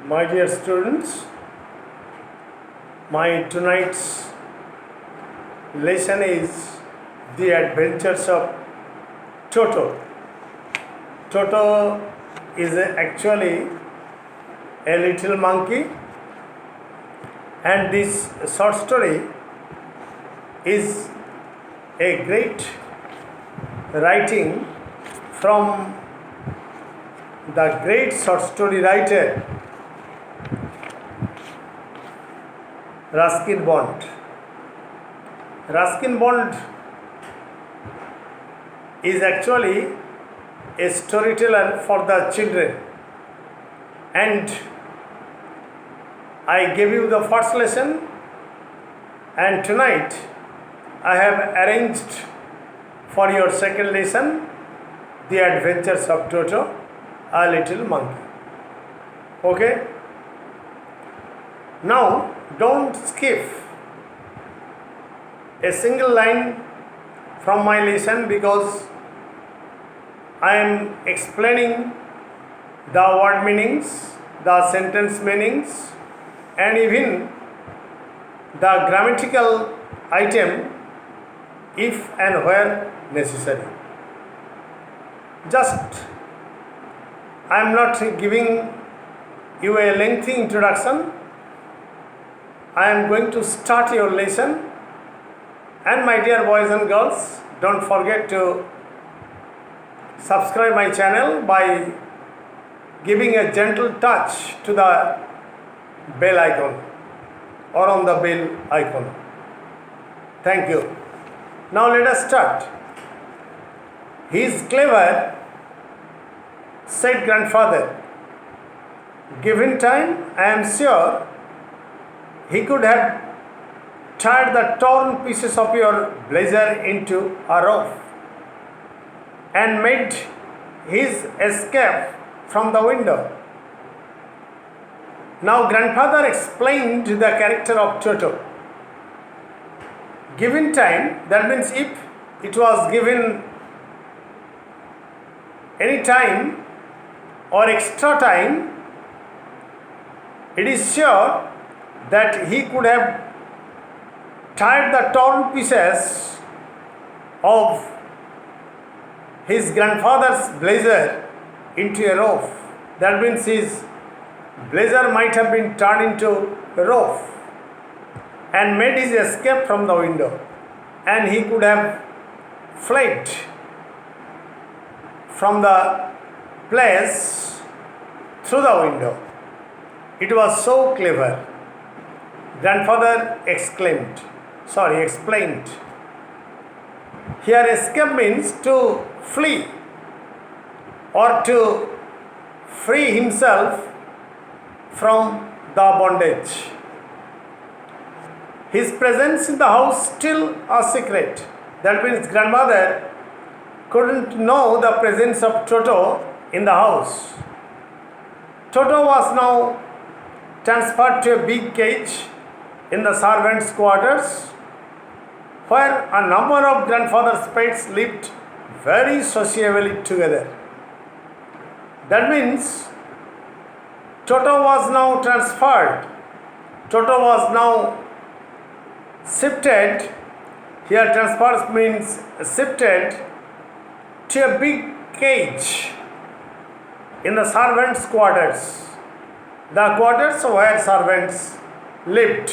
My dear students, my tonight's lesson is The Adventures of Toto. Toto is actually a little monkey, and this short story is a great writing from the great short story writer Ruskin Bond. Ruskin Bond is actually a storyteller for the children, and I gave you the first lesson, and tonight I have arranged for your second lesson, The Adventures of Toto, a little monkey. Okay? Now, don't skip a single line from my lesson because I am explaining the word meanings, the sentence meanings, and even the grammatical item if and where necessary. Just I am not giving you a lengthy introduction. I am going to start your lesson, and my dear boys and girls, don't forget to subscribe my channel by giving a gentle touch to the bell icon or on the bell icon. Thank you. Now let us start. He is clever, said grandfather. Given time, I am sure he could have tied the torn pieces of your blazer into a rope and made his escape from the window. Now grandfather explained the character of Toto. Given time, that means if it was given any time or extra time, it is sure that he could have tied the torn pieces of his grandfather's blazer into a rope. That means his blazer might have been turned into a rope and made his escape from the window, and he could have fled from the place through the window. It was so clever. Grandfather explained. Here escape means to flee or to free himself from the bondage. His presence in the house still a secret. That means grandmother couldn't know the presence of Toto in the house. Toto was now transferred to a big cage in the servants' quarters, where a number of grandfather's pets lived very sociably together. That means Toto was now transferred. Toto was now shifted. Here transfer means shifted to a big cage in the servants' quarters. The quarters where servants lived,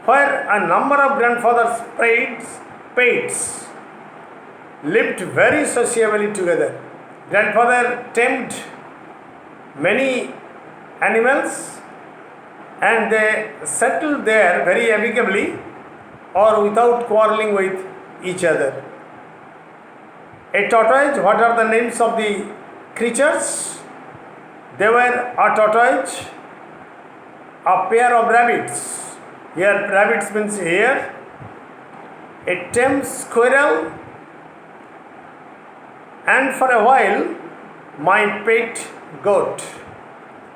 where a number of grandfather's pets lived very sociably together. Grandfather tamed many animals, and they settled there very amicably or without quarreling with each other. A tortoise, what are the names of the creatures? They were a tortoise, a pair of rabbits. Here rabbits means hare, a tame squirrel, and for a while my pet goat.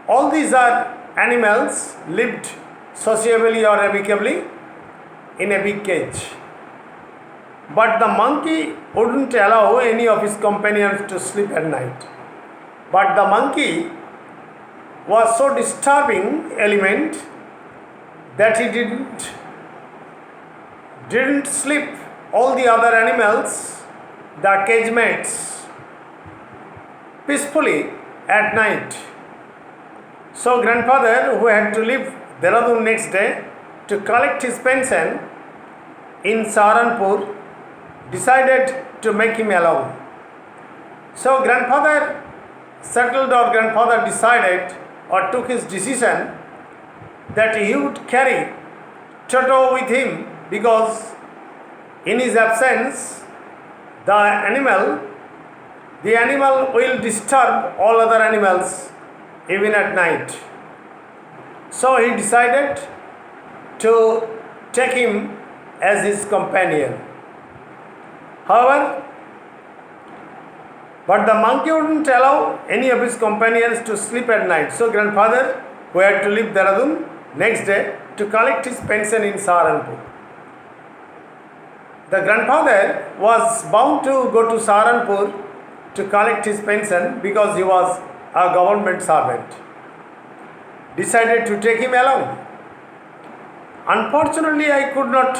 All these are animals lived sociably or amicably in a big cage. But the monkey wouldn't allow any of his companions to sleep at night. But the monkey was so disturbing element that he didn't sleep. All the other animals, the cage mates, peacefully at night. So grandfather, who had to leave Dehradun next day to collect his pension in Saharanpur, decided to make him alone. So grandfather decided or took his decision that he would carry Toto with him, because in his absence the animal will disturb all other animals even at night. So he decided to take him as his companion. However, but the monkey wouldn't allow any of his companions to sleep at night. So grandfather, who had to leave Dehradun next day to collect his pension in Saharanpur. The grandfather was bound to go to Saharanpur to collect his pension because he was a government servant. Decided to take him along. Unfortunately, I could not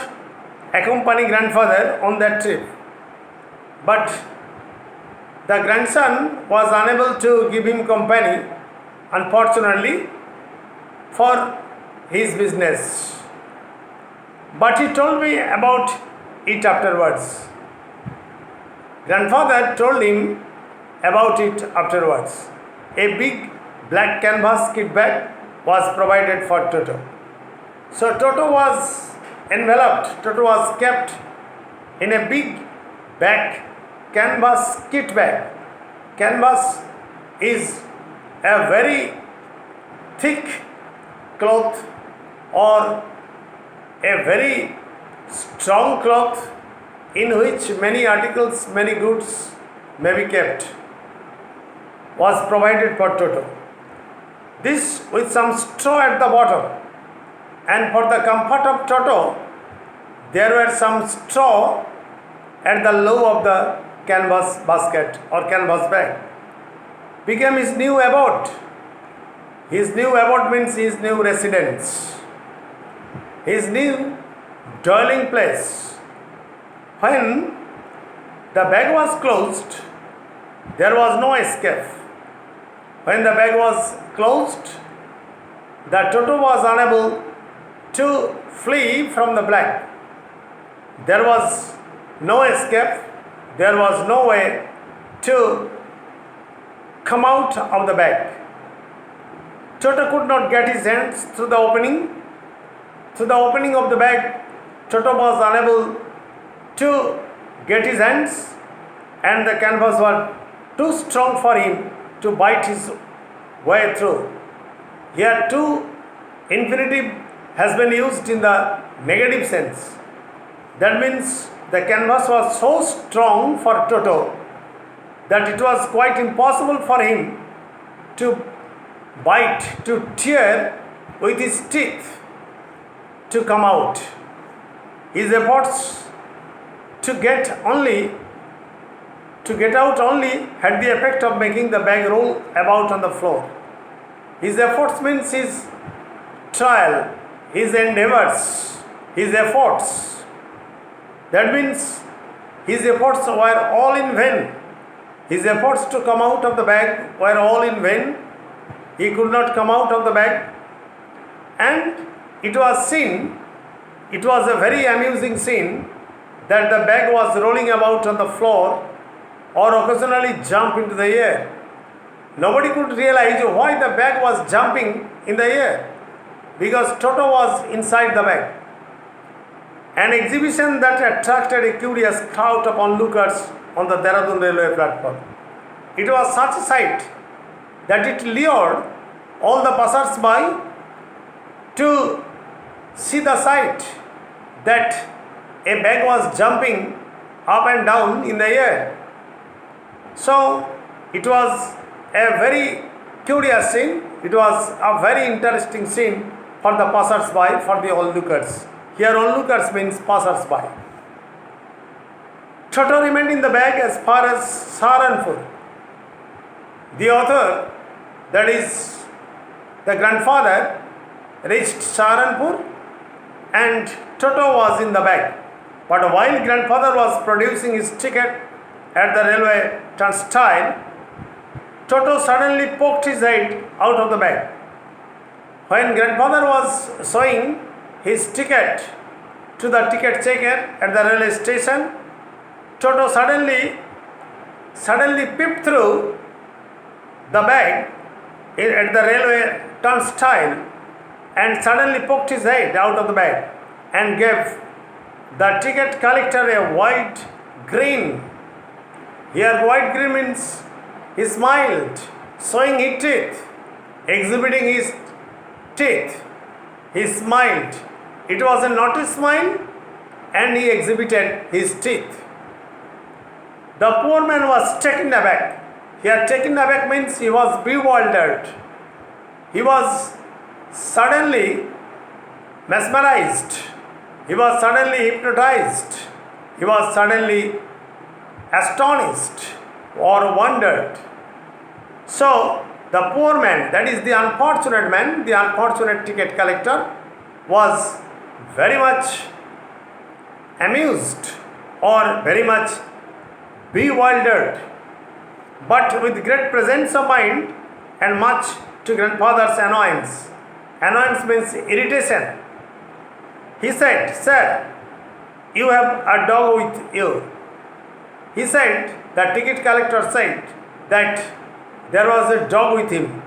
accompany grandfather on that trip. But the grandson was unable to give him company, unfortunately, for his business. But he told me about it afterwards. Grandfather told him about it afterwards. A big black canvas kit bag was provided for Toto. So Toto was enveloped, Toto was kept in a big black canvas kit bag. Canvas is a very thick cloth or a very strong cloth in which many articles, many goods may be kept, was provided for Toto. This with some straw at the bottom, and for the comfort of Toto, there were some straw at the low of the canvas basket or canvas bag. Became his new abode. His new abode means his new residence, his new dwelling place. When the bag was closed, there was no escape. When the bag was closed, the Toto was unable to flee from the bag. There was no escape. There was no way to come out of the bag. Toto could not get his hands through the opening. Through the opening of the bag, Toto was unable to get his hands, and the canvas was too strong for him to bite his way through. Here too, infinitive has been used in the negative sense. That means the canvas was so strong for Toto that it was quite impossible for him to bite, to tear with his teeth to come out. His efforts to get out only had the effect of making the bag roll about on the floor. His efforts means his trial, his endeavors, his efforts. That means his efforts were all in vain. His efforts to come out of the bag were all in vain. He could not come out of the bag, and it was seen, it was a very amusing scene, that the bag was rolling about on the floor or occasionally jump into the air. Nobody could realize why the bag was jumping in the air, because Toto was inside the bag. An exhibition that attracted a curious crowd of onlookers on the Dehradun railway platform. It was such a sight that it lured all the passers-by to see the sight that a bag was jumping up and down in the air. So it was a very curious scene. It was a very interesting scene for the passers-by, for the onlookers. Here onlookers means passers-by. Toto remained in the bag as far as Saharanpur. The author, that is the grandfather reached Saharanpur and Toto was in the back. But while grandfather was producing his ticket at the railway turnstile, Toto suddenly poked his head out of the bag. When grandfather was showing his ticket to the ticket checker at the railway station, Toto suddenly peeped through the bag at the railway turnstile and suddenly poked his head out of the bag and gave the ticket collector a wide grin. Here wide grin means he smiled, showing his teeth, exhibiting his teeth. He smiled. It was a naughty smile and he exhibited his teeth. The poor man was taken aback. Here taken aback means he was bewildered. He was suddenly mesmerized. He was suddenly hypnotized. He was suddenly astonished or wondered. So, the poor man, that is the unfortunate man, the unfortunate ticket collector, was very much amused or very much bewildered, but with great presence of mind and much to grandfather's annoyance. Annoyance means irritation. He said, "Sir, you have a dog with you." He said, the ticket collector said that there was a dog with him.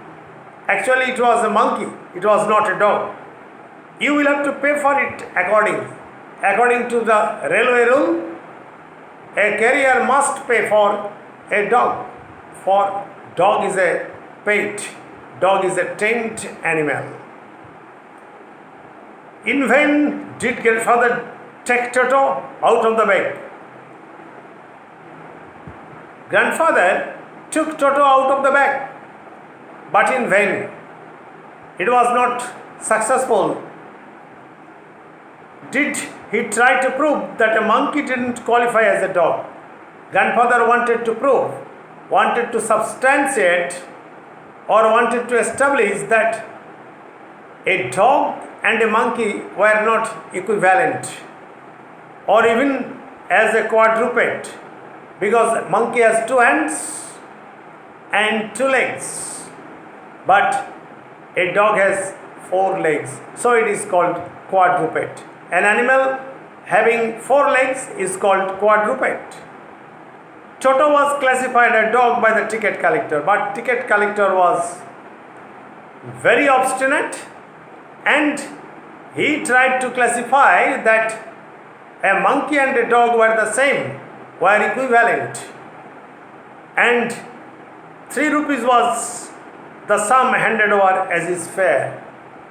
Actually, it was a monkey. It was not a dog. You will have to pay for it accordingly. According to the railway rule, a carrier must pay for a dog. For dog is a pet. Dog is a tamed animal. In vain did grandfather take Toto out of the bag. Grandfather took Toto out of the bag, but in vain. It was not successful. Did he try to prove that a monkey didn't qualify as a dog? Grandfather wanted to prove, wanted to substantiate, or wanted to establish that a dog and a monkey were not equivalent, or even as a quadruped, because monkey has 2 hands and 2 legs, but a dog has 4 legs, so it is called quadruped. An animal having 4 legs is called quadruped. Toto was classified a dog by the ticket collector, but ticket collector was very obstinate and he tried to classify that a monkey and a dog were the same, were equivalent, and 3 rupees was the sum handed over as his fare,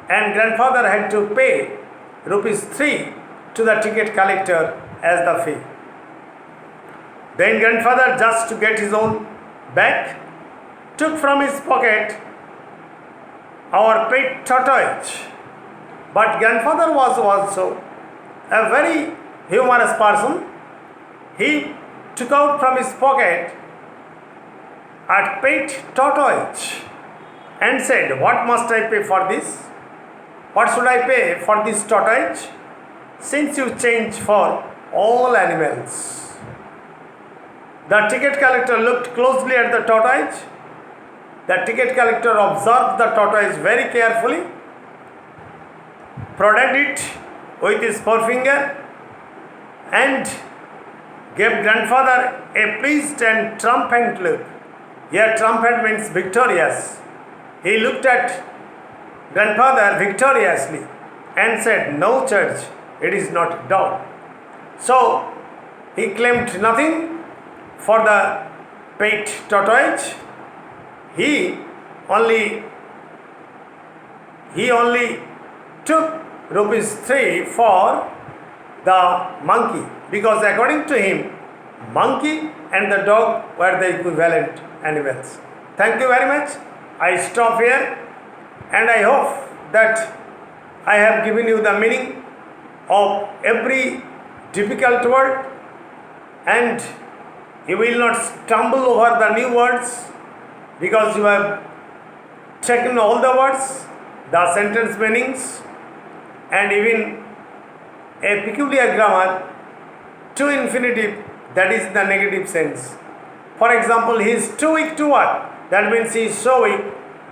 and grandfather had to pay rupees 3 to the ticket collector as the fee. Then grandfather, just to get his own back, took from his pocket our pet tortoise. But grandfather was also a very humorous person. He took out from his pocket a pet tortoise and said, "What must I pay for this? What should I pay for this tortoise, since you change for all animals?" The ticket collector looked closely at the tortoise. The ticket collector observed the tortoise very carefully, prodded it with his forefinger, and gave grandfather a pleased and triumphant look. Here triumphant means victorious. He looked at grandfather victoriously and said, "No, church, it is not a dog." So he claimed nothing for the pet tortoise. He only took rupees 3 for the monkey, because according to him, monkey and the dog were the equivalent animals. Thank you very much. I stop here, and I hope that I have given you the meaning of every difficult word, and you will not stumble over the new words, because you have taken all the words the sentence meanings, and even a peculiar grammar to infinitive, that is the negative sense. For example, he is too weak to work. That means he is so weak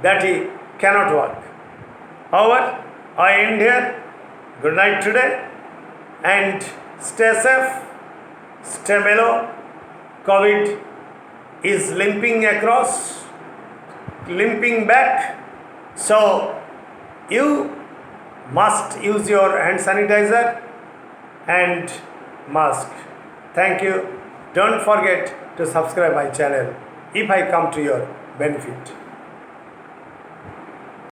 that he cannot work. However, I end here. Good night today, and stay safe, stay mellow. COVID is limping across, limping back. So you must use your hand sanitizer and mask. Thank you. Don't forget to subscribe my channel if I come to your benefit.